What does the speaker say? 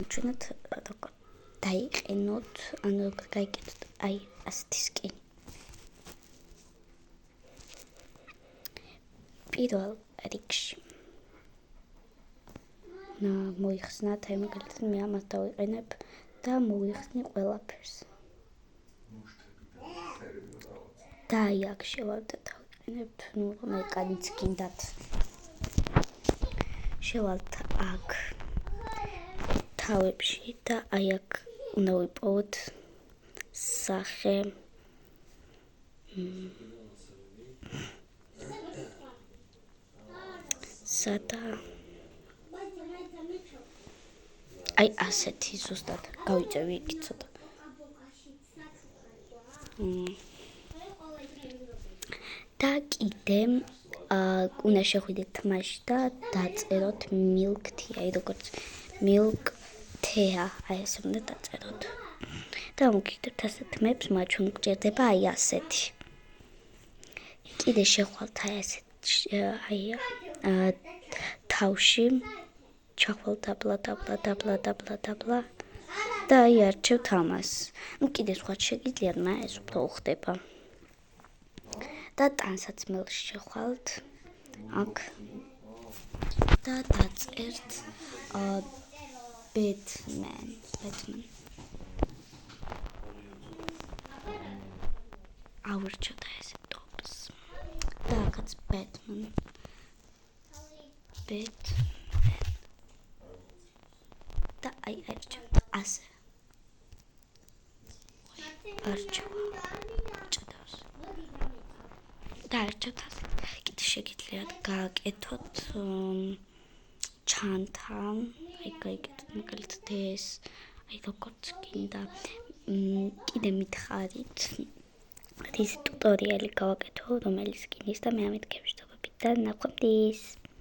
გამოვჩინოთ როგორ დაიყენოთ, ანუ როგორ გაიკეთოთ აი ასეთი სკინი. პირველ რიგში მოიხსნათ, აი მაგალითად მე ამას დავიყენებ და მოვიხსნი ყველაფერს. და აი აქ შევალ და დავიყენებთ, რომელკანიც გინდათ. შევალთ აქ თავებში და აი აქ უნდა ვიპოვოთ სახე სადა აი ასეთი ზუსტად გავიწევი იქ ცოტა. და კიდე უნდა შეხვიდეთ თმაში და დაწეროთ milk tea, აი როგორც milk tea, აი ასე უნდა დაწეროთ. და მოგიხდეთ ასეთ თმებს, მათ ჩვენ გჭირდება აი ასეთი. კიდე შეხვალთ აი ასეთ აი თავში ჩახვალთ დაბლა და აი არჩევთ ამას. კიდე სხვა შეგიძლიათ, მაგრამ ეს უფრო უხდება. და ტანსაცმელს შეხვალთ აქ და დაწერთ Batman. ავირჩიოთ ეს ტოპს. და აქაც Batman. და აი არჩევთ ასე. არჩევა ჭდავს. და არჩევთ ასე. კიდე შეგიძლიათ გააკეთოთ ჩანთა, აი გაიკეთოთ მაგალითად ეს, აი როგორც გინდა. კიდე მითხარით ის ტუტორიალი გავაკეთო, რომელიც სკინის და მე ამით გევშთობებით და ნახვამდის.